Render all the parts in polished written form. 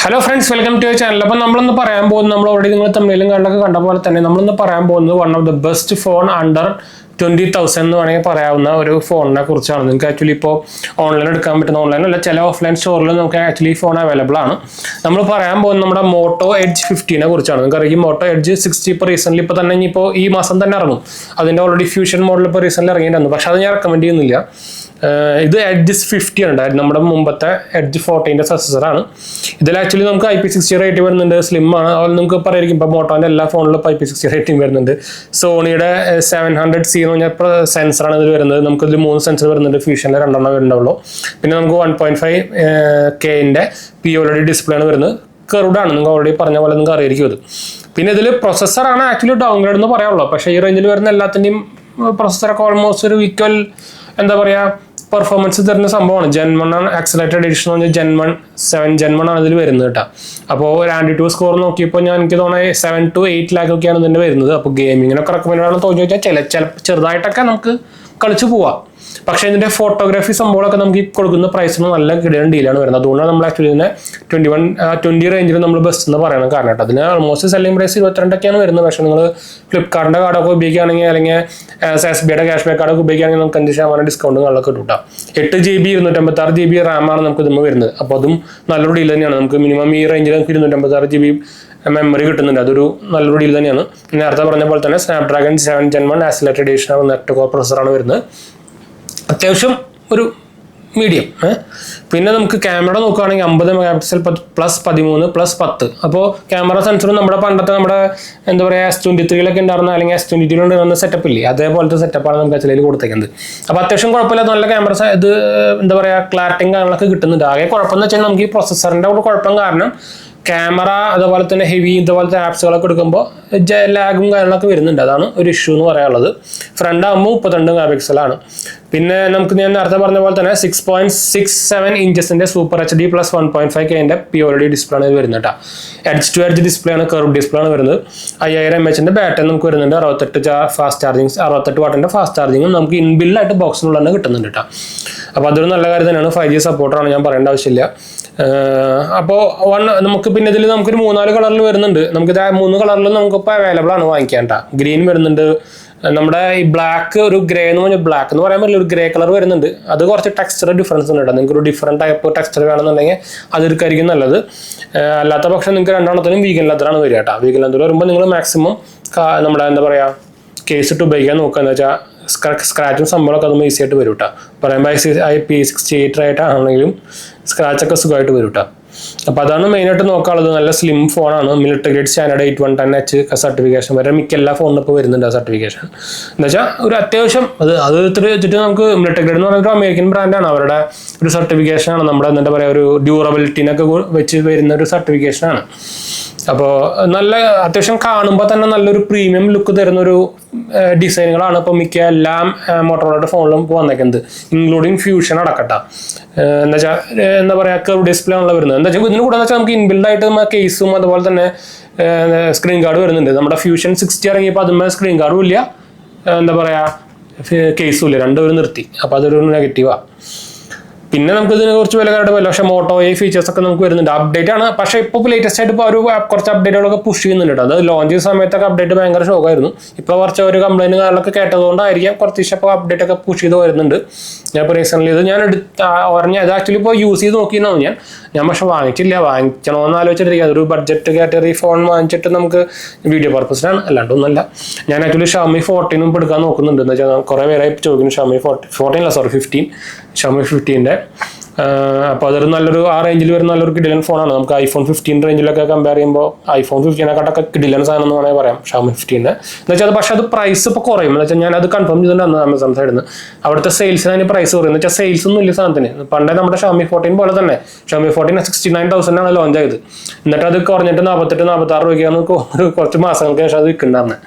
Hello friends, welcome to channel. അപ്പോൾ നമ്മളൊന്ന് പറയാൻ പോകുന്നത്, നമ്മൾ ഓൾറെഡി നിങ്ങൾ തമ്മിലും കണ്ടൊക്കെ കണ്ട പോലെ തന്നെ നമ്മളൊന്ന് പറയാൻ പോകുന്നത് one of the best phone under 20,000 എന്ന് വേണമെങ്കിൽ പറയാവുന്ന ഒരു ഫോണിനെ കുറിച്ചാണ്. നിങ്ങൾക്ക് ആക്ച്വലി ഇപ്പോൾ ഓൺലൈൻ എടുക്കാൻ പറ്റുന്ന, ഓൺലൈനല്ല ചില ഓഫ്ലൈൻ സ്റ്റോറിൽ നമുക്ക് ആക്ച്വലി ഫോൺ അവൈലബിൾ ആണ്. നമ്മൾ പറയാൻ പോകുന്നത് നമ്മുടെ മോട്ടോ എഡ്ജ് 50നെ കുറിച്ചാണ്. നിങ്ങൾക്ക് ഈ മോട്ടോ എഡ്ജ് 60 ഇപ്പോൾ റീസെൻ്റ്ലി ഇപ്പോൾ തന്നെ ഇപ്പോൾ ഈ മാസം തന്നെ ഇറങ്ങും. അതിൻ്റെ ഓൾറെഡി ഫ്യൂഷൻ മോഡൽ ഇപ്പോൾ റീസെൻ്റ് ഇറങ്ങിയിട്ടുണ്ടായിരുന്നു, പക്ഷേ അത് ഞാൻ റെക്കമെൻഡ് ചെയ്യുന്നില്ല. ഇത് എഡ്ജ് 50 ആണ്, നമ്മുടെ മുമ്പത്തെ എഡ്ജ് 40ൻ്റെ സക്സസറാണ്. ഇതിൽ ആക്ച്വലി നമുക്ക് IP60 റേറ്റിംഗ് വരുന്നുണ്ട്, സ്ലിം ആണ്. അത് നിങ്ങൾക്ക് പറയായിരിക്കും ഇപ്പോൾ മോട്ടോൻ്റെ എല്ലാ ഫോണിലും ഇപ്പോൾ IP60 റേറ്റിംഗ് വരുന്നുണ്ട്. സോണിയുടെ 700C എന്ന് പറഞ്ഞാൽ സെൻസറാണ് ഇതിൽ വരുന്നത്. നമുക്കിതിൽ 3 സെൻസർ വരുന്നുണ്ട്, ഫ്യൂഷനിൽ 2 വരുന്നുള്ളൂ. പിന്നെ നമുക്ക് 1.5Kൻ്റെ POLED ഡിസ്പ്ലേ ആണ് വരുന്നത്. കർവ്ഡാണ്, നിങ്ങൾക്ക് ഓൾറെഡി പറഞ്ഞ പോലെ നിങ്ങൾക്ക് അറിയായിരിക്കും ഇത്. പിന്നെ ഇതിൽ പ്രൊസസ്സറാണ് ആക്ച്വലി ഡൗൺഗ്രേഡ് എന്ന് പറയാനുള്ളൂ. പക്ഷേ ഈ റേഞ്ചിൽ വരുന്ന എല്ലാത്തിൻ്റെയും പ്രൊസസ്സറൊക്കെ ഓൾമോസ്റ്റ് ഒരു ഈക്വൽ എന്താ പറയുക പെർഫോമൻസ് തരുന്ന സംഭവമാണ്. Gen 1 ആണ് ആക്സലറേറ്റഡ് എഡിഷൻ എന്ന് പറഞ്ഞാൽ Gen 1 ആണ് ഇതിൽ വരുന്നത് കേട്ടോ. അപ്പോൾ ഒരു ആൻഡ്രോയിഡ് സ്കോർ നോക്കിയപ്പോൾ എനിക്ക് തോന്നുന്നത് 7 to 8 lakh ഒക്കെയാണ് ഇതിൻ്റെ വരുന്നത്. അപ്പോൾ ഗെയിമിങ്ങിനൊക്കെ റെക്കമെൻഡ് ആണെന്ന് തോന്നി വെച്ചാൽ ചെറുതായിട്ടൊക്കെ നമുക്ക് കളിച്ചു പോവാം. പക്ഷേ ഇതിൻ്റെ ഫോട്ടോഗ്രാഫി സംഭവങ്ങളൊക്കെ നമുക്ക് ഈ കൊടുക്കുന്ന പ്രൈസിന് നല്ല കിടിലൻ ഡീലാണ് വരുന്നത്. അതുകൊണ്ടാണ് നമ്മൾ ആക്ച്വലി ഇതിനെ 20 റേഞ്ചിൽ നമ്മൾ ബെസ്റ്റ് എന്ന് പറയണം. കാരണം കേട്ടോ അതിന് ഓൾമോസ്റ്റ് സെല്ലിംഗ് പ്രൈസ് 22 വരുന്നത്. പക്ഷേ നിങ്ങൾ ഫ്ലിപ്കാർട്ടിൻ്റെ കാർഡൊക്കെ ഉപയോഗിക്കുകയാണെങ്കിൽ, അല്ലെങ്കിൽ SBIയുടെ ക്യാഷ് ബാക്ക് കാർഡൊക്കെ ഉപയോഗിക്കുകയാണെങ്കിൽ നമുക്ക് 5% ഡിസ്കൗണ്ട് കാര്യങ്ങളൊക്കെ കിട്ടും. 8GB 256GB റാമാണ് നമുക്ക് ഇതിന് വരുന്നത്. അപ്പോൾ അതും നല്ലൊരു ഡീൽ തന്നെയാണ്. നമുക്ക് മിനിമം ഈ റേഞ്ചിൽ നമുക്ക് 256GB മെമ്മറി കിട്ടുന്നുണ്ട്. അതൊരു നല്ലൊരു ഡീൽ തന്നെയാണ്. നേരത്തെ പറഞ്ഞ പോലെ തന്നെ Snapdragon 7 Gen 1 ആക്സിലറേറ്റഡ് എഡിഷൻ ആണ്, 8 കോർ പ്രൊസസ്സറാണ് വരുന്നത്. അത്യാവശ്യം ഒരു മീഡിയം. പിന്നെ നമുക്ക് ക്യാമറ നോക്കുകയാണെങ്കിൽ 50 മെഗാപിക്സൽ +13 +10. അപ്പോൾ ക്യാമറ സെൻസറും നമ്മുടെ പണ്ടത്തെ നമ്മുടെ എന്താ പറയുക S23 ഉണ്ടായിരുന്ന, അല്ലെങ്കിൽ S22 ഉണ്ടായിരുന്ന സെറ്റപ്പ് ഇല്ലേ, അതേപോലത്തെ സെറ്റപ്പാണ് നമുക്ക് ആക്ച്വലി കൊടുത്തേക്കുന്നത്. അപ്പോൾ അത്യാവശ്യം കുഴപ്പമില്ല, നല്ല ക്യാമറ ഇത് എന്താ പറയുക ക്ലാരിറ്റിയും കാര്യങ്ങളൊക്കെ കിട്ടുന്നുണ്ട്. ആകെ കുഴപ്പമെന്ന് വെച്ചാൽ നമുക്ക് ഈ പ്രൊസസ്സറിൻ്റെ കൂടെ കുഴപ്പം കാരണം ക്യാമറ അതുപോലെ തന്നെ ഹെവി ഇതുപോലത്തെ ആപ്സുകളൊക്കെ എടുക്കുമ്പോൾ ലാഗും കാര്യങ്ങളൊക്കെ വരുന്നുണ്ട്. അതാണ് ഒരു ഇഷ്യൂ എന്ന് പറയാനുള്ളത്. ഫ്രണ്ട് ആകുമ്പോൾ 32 മെഗാപിക്സലാണ്. പിന്നെ നമുക്ക് ഞാൻ നേരത്തെ പറഞ്ഞ പോലെ തന്നെ 6.67 ഇഞ്ചസിൻ്റെ സൂപ്പർ HD + 1.5Kൻ്റെ POLED ഡിസ്പ്ലേ ആണ് ഇത് വരുന്നത് കേട്ടോ. എഡ്ജ് ടു എഡ്ജ് ഡിസ്പ്ലേ ആണ്, കർവ് ഡിസ്പ്ലേ ആണ് വരുന്നത്. 5000 mAh ബാറ്ററി നമുക്ക് വരുന്നുണ്ട്. 68 വാട്ടിൻ്റെ ഫാസ്റ്റ് ചാർജിങ്ങും നമുക്ക് ഇൻബിൽഡായിട്ട് ബോക്സിനുള്ള തന്നെ കിട്ടുന്നുണ്ട് കേട്ടോ. അപ്പോൾ അതൊരു നല്ല കാര്യം തന്നെയാണ്. 5G സപ്പോർട്ടറാണ്, ഞാൻ പറയേണ്ട ആവശ്യമില്ല. അപ്പോൾ നമുക്ക് പിന്നെ ഇതിൽ നമുക്കൊരു 3-4 കളറിൽ വരുന്നുണ്ട്. നമുക്കിത് 3 കളറിൽ നമുക്കിപ്പോൾ അവൈലബിൾ ആണ് വാങ്ങിക്കാൻ കേട്ടോ. ഗ്രീൻ വരുന്നുണ്ട്, നമ്മുടെ ഈ ബ്ലാക്ക്, ഒരു ഗ്രേ എന്ന് പറഞ്ഞാൽ ബ്ലാക്ക് എന്ന് പറയാൻ പറ്റില്ല, ഒരു ഗ്രേ കളർ വരുന്നുണ്ട്. അത് കുറച്ച് ടെക്സ്ചർ ഡിഫറൻസ് ഉണ്ട് കേട്ടോ. നിങ്ങൾക്ക് ഒരു ഡിഫറൻറ്റ് ടൈപ്പ് ടെക്സ്ചർ വേണമെന്നുണ്ടെങ്കിൽ അതെടുക്കായിരിക്കും നല്ലത്. അല്ലാത്ത പക്ഷേ നിങ്ങൾക്ക് രണ്ടെണ്ണത്തിനും വീഗൻ ലെതറാണ് വരിക കേട്ടോ. വീഗൻ ലെതർ വരുമ്പോൾ നിങ്ങൾ മാക്സിമം നമ്മുടെ എന്താ പറയുക കേസ് ഇട്ട് ഉപയോഗിക്കാൻ നോക്കുക. എന്ന് വെച്ചാൽ സ്ക്രാച്ചും സംഭവമൊക്കെ അതുമ്പോൾ ഈസി ആയിട്ട് വരും കേട്ടോ. പറയുമ്പോൾ IP68 ആയിട്ടാണെങ്കിലും സ്ക്രാച്ചൊക്കെ സുഖമായിട്ട് വരും കേട്ടോ. അപ്പോൾ അതാണ് മെയിനായിട്ട് നോക്കാനുള്ളത്. നല്ല സ്ലിം ഫോണാണ്. Military grade standard 8110H certification വരെ മിക്ക എല്ലാ ഫോണിനും ഇപ്പോൾ വരുന്നുണ്ട് ആ സർട്ടിഫിക്കേഷൻ. എന്ന് വെച്ചാൽ ഒരു അത്യാവശ്യം അത് ഇത്ര വെച്ചിട്ട് നമുക്ക് മിലിറ്ററി ഗ്രേഡ് എന്ന് പറയുന്ന ഒരു അമേരിക്കൻ ബ്രാൻഡാണ്. അവരുടെ ഒരു സർട്ടിഫിക്കേഷനാണ്. നമ്മുടെ എന്താ പറയുക ഒരു ഡ്യൂറബിലിറ്റിനൊക്കെ വെച്ച് വരുന്ന ഒരു സർട്ടിഫിക്കേഷനാണ്. അപ്പോൾ നല്ല അത്യാവശ്യം കാണുമ്പോൾ തന്നെ നല്ലൊരു പ്രീമിയം ലുക്ക് തരുന്നൊരു ഡിസൈനുകളാണ് ഇപ്പോൾ മിക്ക എല്ലാ മോട്ടോറോളയുടെ ഫോണിലും ഇപ്പോൾ വന്നേക്കുന്നത്, ഇൻക്ലൂഡിങ് ഫ്യൂഷൻ അടക്കട്ടെ. എന്താ പറയുക കർവ് ഡിസ്പ്ലേ ആണല്ലോ വരുന്നത്. എന്താ വെച്ചാൽ ഇതിന് കൂടെ വെച്ചാൽ നമുക്ക് ഇൻബിൽഡായിട്ട് കേസും അതുപോലെ തന്നെ സ്ക്രീൻ ഗാർഡ് വരുന്നുണ്ട്. നമ്മുടെ ഫ്യൂഷൻ 60 ഇറങ്ങിയപ്പോൾ അതുമ്പോൾ സ്ക്രീൻ ഗാർഡും ഇല്ല, എന്താ പറയുക കേസും ഇല്ല, രണ്ടുപേരും നിർത്തി. അപ്പോൾ അതൊരു നെഗറ്റീവാണ്. പിന്നെ നമുക്ക് ഇതിനെ കുറിച്ച് വില കയറിയിട്ട് പോയില്ല. പക്ഷേ മോട്ടോ ഫീച്ചേഴ്സ് ഒക്കെ നമുക്ക് വരുന്നുണ്ട്. അപ്ഡേറ്റ് ആണ്. പക്ഷേ ഇപ്പോൾ ലേറ്റസ്റ്റ് ആയിട്ട് ഇപ്പോൾ ഒരു കുറച്ച് അപ്ഡേറ്റുകളൊക്കെ പുഷ് ചെയ്യുന്നുണ്ട്. അത് ലോഞ്ച് ചെയ്ത സമയത്തൊക്കെ അപ്ഡേറ്റ് ഭയങ്കര ഷോക്കായിരുന്നു. ഇപ്പോൾ കുറച്ച് ഒരു കംപ്ലൈൻറ്റ് കാര്യങ്ങളൊക്കെ കേട്ടതുകൊണ്ടായിരിക്കാം കുറച്ച് ദിവസം ഇപ്പോൾ അപ്ഡേറ്റ് ഒക്കെ പുഷ് ചെയ്ത് വരുന്നുണ്ട്. ഞാൻ ഇപ്പോൾ റീസെൻ്റ്ലി ഇത് ഞാൻ ഇത് ആക്ച്വലി ഇപ്പോൾ യൂസ് ചെയ്ത് നോക്കിയെന്നാണ് ഞാൻ പക്ഷേ വാങ്ങിച്ചില്ല. വാങ്ങിക്കണമെന്ന് ആലോചിച്ചിട്ടിരിക്കുക. അതൊരു ബഡ്ജറ്റ് കാറ്റഗറി ഫോൺ വാങ്ങിച്ചിട്ട് നമുക്ക് വീഡിയോ പർപ്പസിനാണ്, അല്ലാണ്ടൊന്നുമല്ല. ഞാൻ ആക്ച്വലി Xiaomi 14 ഇപ്പോൾ എടുക്കാൻ നോക്കുന്നുണ്ട്. എന്ന് വെച്ചാൽ കുറേ പേരായി ചോദിക്കുന്നു. Xiaomi 15 Xiaomi 15ൻ്റെ. അപ്പോൾ അതൊരു നല്ലൊരു ആ റേഞ്ചിൽ വരുന്ന നല്ലൊരു കിഡിലൻ ഫോണാണ്. നമുക്ക് iPhone 15 റേഞ്ചിലൊക്കെ കമ്പയർ ചെയ്യുമ്പോൾ iPhone 15നെക്കാട്ടൊക്കെ കിഡിലൻ സാധനം എന്ന് വേണമെങ്കിൽ പറയാം Xiaomi 15. എന്ന് വെച്ചാൽ അത് പക്ഷേ അത് പ്രൈസ് ഇപ്പോൾ കുറയും. എന്ന് വെച്ചാൽ ഞാനത് കൺഫേം ചെയ്തിട്ടുണ്ടായിരുന്നു Amazon സൈഡിൽ നിന്ന്. അവിടുത്തെ സെയിൽസിന് അതിന് പ്രൈസ് കുറയും. എന്ന് വെച്ചാൽ സെയിൽസ് ഒന്നും ഇല്ല സാധനത്തിന്. പണ്ടേ നമ്മുടെ Xiaomi 14 പോലെ തന്നെ Xiaomi 14 69,000 ആണ് ലോഞ്ച് ആയത്. എന്നിട്ട് അത് കുറഞ്ഞിട്ട് 48-46 രൂപയ്ക്കാണ് കുറച്ച് മാസങ്ങൾക്ക് ശേഷം അത് വിൽക്കുന്നുണ്ടായിരുന്നത്.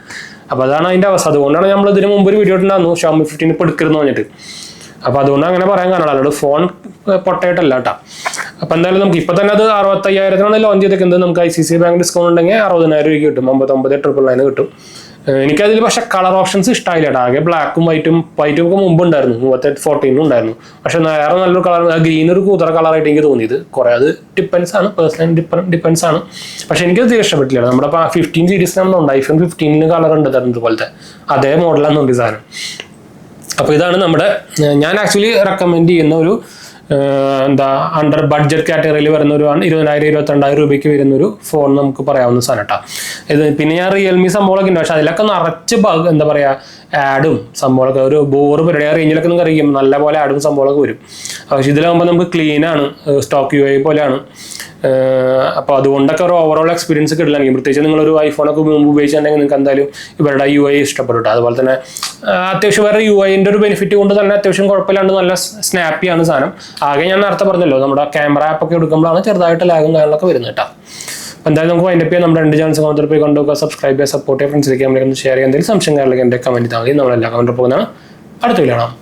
അപ്പോൾ അതാണ് അതിൻ്റെ അവസ്ഥ. അതുകൊണ്ടാണ് നമ്മൾ ഇതിന് മുമ്പ് ഒരു വീഡിയോ ഇട്ടുണ്ടായിരുന്നു Xiaomi 15 ഇപ്പോൾ എടുക്കരുതെന്ന് പറഞ്ഞിട്ട്. അപ്പോൾ അതുകൊണ്ട് അങ്ങനെ പറയാൻ കാരണം അല്ലാണ്ട് ഫോൺ പൊട്ടയിട്ടല്ല കേട്ടോ. അപ്പോൾ എന്തായാലും നമുക്ക് ഇപ്പോൾ തന്നെ അത് 65,000 ലോഞ്ച് ചെയ്തേക്കുന്നത്. നമുക്ക് ICICI ബാങ്ക് ഡിസ്കൗണ്ട് ഉണ്ടെങ്കിൽ 60,000 രൂപയ്ക്ക് കിട്ടും. 99,999 കിട്ടും. എനിക്കതിൽ പക്ഷെ കളർ ഓപ്ഷൻസ് ഇഷ്ടമായില്ല കേട്ടോ. ആകെ ബ്ലാക്കും വൈറ്റും ഒക്കെ മുമ്പ് ഉണ്ടായിരുന്നു, 14 ഉണ്ടായിരുന്നു. പക്ഷെ വേറെ നല്ലൊരു കളർ, ഗ്രീൻ ഒരു കൂതറ കളറായിട്ട് എനിക്ക് തോന്നിയത്. കുറെ അത് ഡിപ്പെൻസ് ആണ്, പേഴ്സണൽ ഡിപ്പെൻസ് ആണ്. പക്ഷെ എനിക്കത് തീരെ ഇഷ്ടപ്പെട്ടില്ല. നമ്മുടെ 15 സീരീസിനാണെന്നുണ്ട്, iPhone 15 കളർ ഉണ്ട് തരുന്നത് പോലത്തെ അതേ മോഡലാണെന്നുണ്ട് ഈ സാധനം. അപ്പോൾ ഇതാണ് നമ്മുടെ, ഞാൻ ആക്ച്വലി റെക്കമെൻഡ് ചെയ്യുന്ന ഒരു അണ്ടർ ബഡ്ജറ്റ് കാറ്റഗറിയിൽ വരുന്ന ഒരു 20,000-22,000 രൂപയ്ക്ക് വരുന്ന ഒരു ഫോൺ നമുക്ക് പറയാവുന്ന സാധനം കേട്ടോ ഇത്. പിന്നെ ഞാൻ റിയൽമി സംഭവങ്ങളൊക്കെ ഉണ്ട്, പക്ഷെ അതിലൊക്കെ നിറച്ച് എന്താ പറയുക ആഡും സംഭവങ്ങളൊക്കെ, ഒരു ബോറ് പരിപാടി. ആ റേഞ്ചിലൊക്കെ നിങ്ങൾക്ക് അറിയാം നല്ല പോലെ ആഡും സംഭവങ്ങളൊക്കെ വരും. പക്ഷെ ഇതിലാകുമ്പോൾ നമുക്ക് ക്ലീൻ ആണ്, സ്റ്റോക്ക് UI പോലെയാണ്. അപ്പോൾ അതുകൊണ്ടൊക്കെ ഒരു ഓവറോൾ എക്സ്പീരിയൻസ് കിട്ടില്ലെങ്കിൽ, പ്രത്യേകിച്ച് നിങ്ങളൊരു ഐഫോണൊക്കെ മുമ്പ് ഉപയോഗിച്ചിട്ടുണ്ടെങ്കിൽ നിങ്ങൾക്ക് എന്തായാലും ഇവരുടെ UI ഇഷ്ടപ്പെടും കേട്ടോ. അതുപോലെ തന്നെ അത്യാവശ്യം വേറെ UIൻ്റെ ഒരു ബെനിഫിറ്റ് കൊണ്ട് തന്നെ അത്യാവശ്യം കുഴപ്പമില്ലാണ്ട് നല്ല സ്നാപ്പിയാണ് സാധനം. ആകെ ഞാൻ നേരത്തെ പറഞ്ഞല്ലോ, നമ്മുടെ ക്യാമറ ആപ്പൊക്കെ എടുക്കുമ്പോഴാണ് ചെറുതായിട്ട് ലാഗും കാര്യങ്ങളൊക്കെ വരുന്നത് കേട്ടോ. അപ്പോൾ എന്തായാലും നമുക്ക് വൈൻഡപ്പ് ചെയ്യാം. നമ്മുടെ 2 ചാനൽസ് കമന്റ് പോയി കണ്ടുപോകുക, സബ്സ്ക്രൈബ് ചെയ്യുക, സപ്പോർട്ട് ചെയ്യുക, ഫ്രണ്ട്സിലേക്ക് നമ്മളെ ഷെയർ ചെയ്യുക. എന്തെങ്കിലും സംശയം കാര്യങ്ങളൊക്കെ എൻ്റെ കമന്റ് താങ്ങി നമ്മളെല്ലാ കമന്റ് പോകുന്നതാണ്. അടുത്ത വീഡിയോ കാണാം.